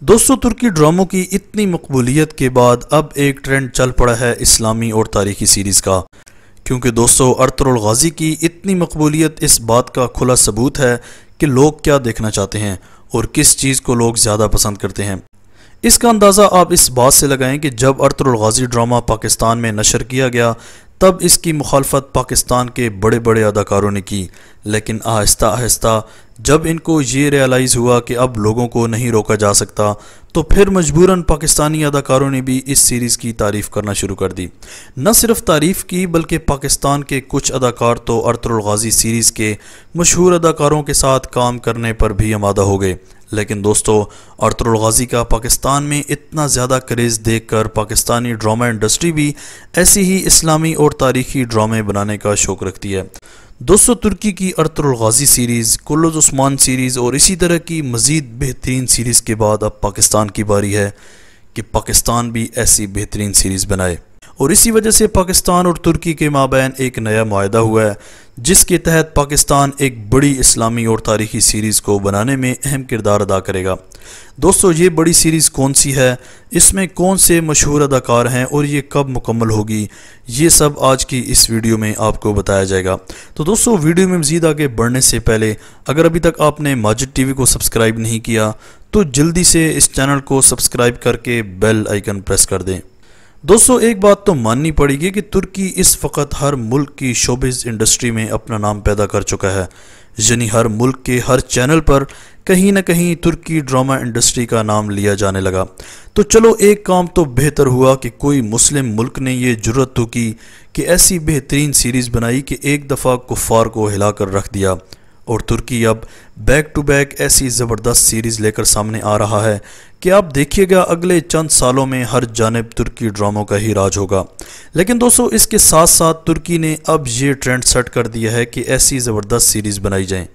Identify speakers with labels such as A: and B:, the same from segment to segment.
A: दोस्तों, तुर्की ड्रामों की इतनी मकबूलियत के बाद अब एक ट्रेंड चल पड़ा है इस्लामी और तारीखी सीरीज़ का। क्योंकि दोस्तों, अर्तुगरुल गाज़ी की इतनी मकबूलियत इस बात का खुला सबूत है कि लोग क्या देखना चाहते हैं और किस चीज़ को लोग ज़्यादा पसंद करते हैं। इसका अंदाज़ा आप इस बात से लगाएं कि जब अर्तुगरुल गाज़ी ड्रामा पाकिस्तान में नशर किया गया तब इसकी मुखालफत पाकिस्तान के बड़े बड़े अदाकारों ने की, लेकिन आहिस्ता आहिस्ता जब इनको ये रियलाइज़ हुआ कि अब लोगों को नहीं रोका जा सकता तो फिर मजबूरन पाकिस्तानी अदाकारों ने भी इस सीरीज़ की तारीफ़ करना शुरू कर दी। न सिर्फ तारीफ़ की बल्कि पाकिस्तान के कुछ अदाकार तो अर्तुगरुल गाज़ी सीरीज़ के मशहूर अदाकारों के साथ काम करने पर भी आमादा हो गए। लेकिन दोस्तों, अर्तुगरुल गाज़ी का पाकिस्तान में इतना ज़्यादा क्रेज़ देखकर पाकिस्तानी ड्रामा इंडस्ट्री भी ऐसी ही इस्लामी और तारीख़ी ड्रामे बनाने का शौक़ रखती है। दोस्तों, तुर्की की Ertugrul Ghazi series, Kurulus Osman series और इसी तरह की मज़ीद बेहतरीन सीरीज़ के बाद अब पाकिस्तान की बारी है कि पाकिस्तान भी ऐसी बेहतरीन सीरीज़ बनाए। और इसी वजह से पाकिस्तान और तुर्की के माबैन एक नया मुआहदा हुआ है जिसके तहत पाकिस्तान एक बड़ी इस्लामी और तारीख़ी सीरीज़ को बनाने में अहम किरदार अदा करेगा। दोस्तों, ये बड़ी सीरीज़ कौन सी है, इसमें कौन से मशहूर अदाकार हैं और ये कब मुकम्मल होगी, ये सब आज की इस वीडियो में आपको बताया जाएगा। तो दोस्तों, वीडियो में मज़ीद आगे बढ़ने से पहले अगर अभी तक आपने माजिद टीवी को सब्सक्राइब नहीं किया तो जल्दी से इस चैनल को सब्सक्राइब करके बेल आइकन प्रेस कर दें। दोस्तों, एक बात तो माननी पड़ेगी कि तुर्की इस वक्त हर मुल्क की शोबिज़ इंडस्ट्री में अपना नाम पैदा कर चुका है। यानी हर मुल्क के हर चैनल पर कहीं ना कहीं तुर्की ड्रामा इंडस्ट्री का नाम लिया जाने लगा। तो चलो, एक काम तो बेहतर हुआ कि कोई मुस्लिम मुल्क ने ये जुर्रत तो की कि ऐसी बेहतरीन सीरीज़ बनाई कि एक दफ़ा कुफ़ार को हिला कर रख दिया। और तुर्की अब बैक टू बैक ऐसी ज़बरदस्त सीरीज़ लेकर सामने आ रहा है कि आप देखिएगा अगले चंद सालों में हर जानिब तुर्की ड्रामों का ही राज होगा। लेकिन दोस्तों, इसके साथ साथ तुर्की ने अब ये ट्रेंड सेट कर दिया है कि ऐसी ज़बरदस्त सीरीज़ बनाई जाएं।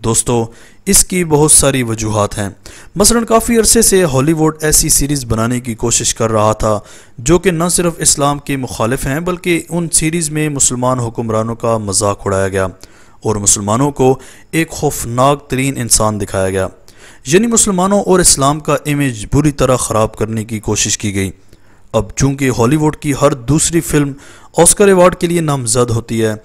A: दोस्तों, इसकी बहुत सारी वजूहात हैं। मसलन काफ़ी अरसे से हॉलीवुड ऐसी सीरीज़ बनाने की कोशिश कर रहा था जो कि न सिर्फ इस्लाम के मुखालिफ हैं बल्कि उन सीरीज़ में मुसलमान हुक्मरानों का मजाक उड़ाया गया और मुसलमानों को एक खौफनाक तरीन इंसान दिखाया गया। यानी मुसलमानों और इस्लाम का इमेज बुरी तरह ख़राब करने की कोशिश की गई। अब चूँकि हॉलीवुड की हर दूसरी फिल्म ऑस्कर अवार्ड के लिए नामज़द होती है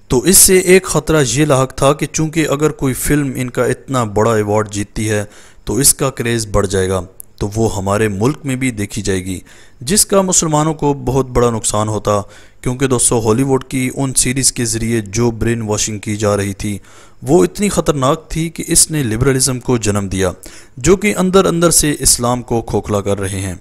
A: तो इससे एक ख़तरा ये लाहक था कि चूँकि अगर कोई फ़िल्म इनका इतना बड़ा अवार्ड जीतती है तो इसका क्रेज़ बढ़ जाएगा, तो वो हमारे मुल्क में भी देखी जाएगी, जिसका मुसलमानों को बहुत बड़ा नुकसान होता। क्योंकि दोस्तों, हॉलीवुड की उन सीरीज़ के ज़रिए जो ब्रेन वॉशिंग की जा रही थी वो इतनी ख़तरनाक थी कि इसने लिबरलिज़म को जन्म दिया जो कि अंदर अंदर से इस्लाम को खोखला कर रहे हैं।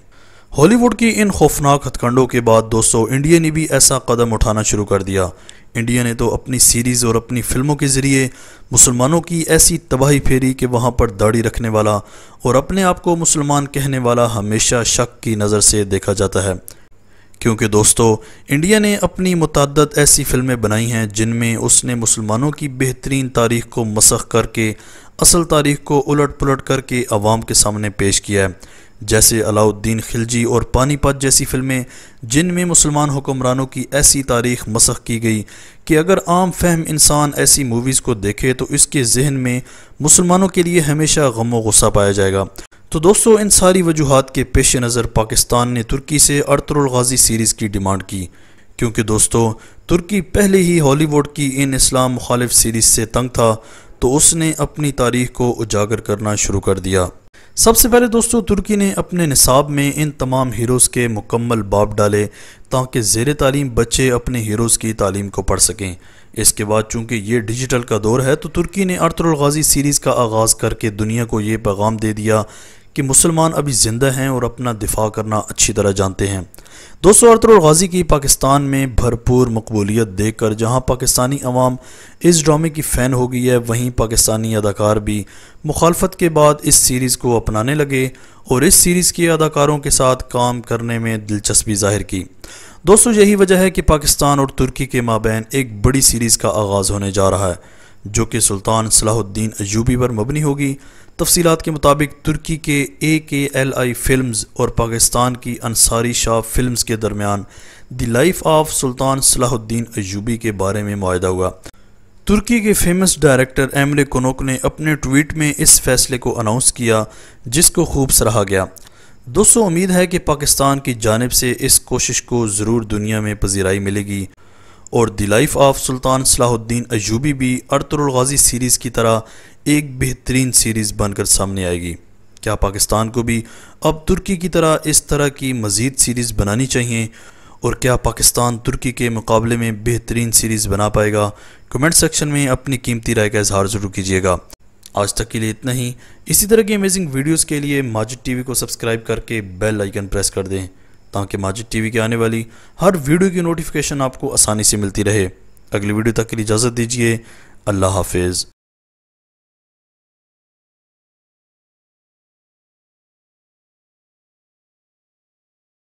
A: हॉलीवुड की इन खौफनाक हथकंडों के बाद दोस्तों, इंडिया ने भी ऐसा कदम उठाना शुरू कर दिया। इंडिया ने तो अपनी सीरीज़ और अपनी फ़िल्मों के ज़रिए मुसलमानों की ऐसी तबाही फेरी कि वहाँ पर दाढ़ी रखने वाला और अपने आप को मुसलमान कहने वाला हमेशा शक की नज़र से देखा जाता है। क्योंकि दोस्तों, इंडिया ने अपनी मुतअद्दिद ऐसी फ़िल्में बनाई हैं जिनमें उसने मुसलमानों की बेहतरीन तारीख़ को मसख़ करके असल तारीख़ को उलट पुलट करके अवाम के सामने पेश किया है। जैसे अलाउद्दीन खिलजी और पानीपत जैसी फ़िल्में जिनमें मुसलमान हुक्मरानों की ऐसी तारीख़ मसख़ की गई कि अगर आम फहम इंसान ऐसी मूवीज़ को देखे तो इसके जहन में मुसलमानों के लिए हमेशा गम व गुस्सा पाया जाएगा। तो दोस्तों, इन सारी वजूहात के पेश नज़र पाकिस्तान ने तुर्की से अर्तुगरुल गाज़ी सीरीज़ की डिमांड की। क्योंकि दोस्तों, तुर्की पहले ही हॉलीवुड की इन इस्लाम मुखालिफ सीरीज़ से तंग था तो उसने अपनी तारीख़ को उजागर करना शुरू कर दिया। सबसे पहले दोस्तों, तुर्की ने अपने निसाब में इन तमाम हीरोज़ के मुकम्मल बाब डाले ताकि ज़ेर तालीम बच्चे अपने हीरोज़ की तालीम को पढ़ सकें। इसके बाद चूँकि ये डिजिटल का दौर है तो तुर्की ने अर्तुगरुल गाज़ी सीरीज़ का आगाज़ करके दुनिया को ये पैगाम दे दिया कि मुसलमान अभी ज़िंदा हैं और अपना दिफा करना अच्छी तरह जानते हैं। दोस्तों, अर्तुगरुल गाज़ी की पाकिस्तान में भरपूर मकबूलियत देखकर जहां पाकिस्तानी अवाम इस ड्रामे की फ़ैन हो गई है, वहीं पाकिस्तानी अदाकार भी मुखालफत के बाद इस सीरीज़ को अपनाने लगे और इस सीरीज़ के अदाकारों के साथ काम करने में दिलचस्पी ज़ाहिर की। दोस्तों, यही वजह है कि पाकिस्तान और तुर्की के माबैन एक बड़ी सीरीज़ का आगाज़ होने जा रहा है जो कि सुल्तान सलाहुद्दीन अय्यूबी पर मबनी होगी। तफसीलात के मुताबिक तुर्की के AKLI फिल्म्स और पाकिस्तान की अंसारी शाह फिल्म्स के दरमियान the life of sultan Salahuddin Ayyubi के बारे में मुआहदा हुआ। ترکی کے فیمس ڈائریکٹر ایمرے کنوک نے اپنے ٹویٹ میں اس فیصلے کو اناؤنس کیا جس کو خوب سراہا گیا۔ دوستو، امید ہے کہ پاکستان کی جانب سے اس کوشش کو ضرور دنیا میں پذیرائی ملے گی اور دی لائف آف سلطان صلاح الدین ایوبی بھی ارطغرل غازی سیریز کی طرح ایک بہترین سیریز بن کر سامنے آئے گی۔ کیا پاکستان کو بھی اب ترکی کی طرح کی مزید سیریز بنانی چاہیے، اور کیا پاکستان ترکی کے مقابلے میں بہترین سیریز بنا پائے گا؟ کمنٹ سیکشن میں اپنی قیمتی رائے کا اظہار ضرور کیجیے گا۔ آج تک کے لیے اتنا ہی۔ اسی طرح کی امیزنگ ویڈیوز کے لیے ماجد ٹی وی کو سبسکرائب کر کے بیل آئیکن پریس کر دیں تاکہ ماجد ٹی وی کے آنے والی ہر ویڈیو کی نوٹیفیکیشن آپ کو آسانی سے ملتی رہے۔ اگلی ویڈیو تک کے لیے اجازت دیجیے۔ اللہ حافظ۔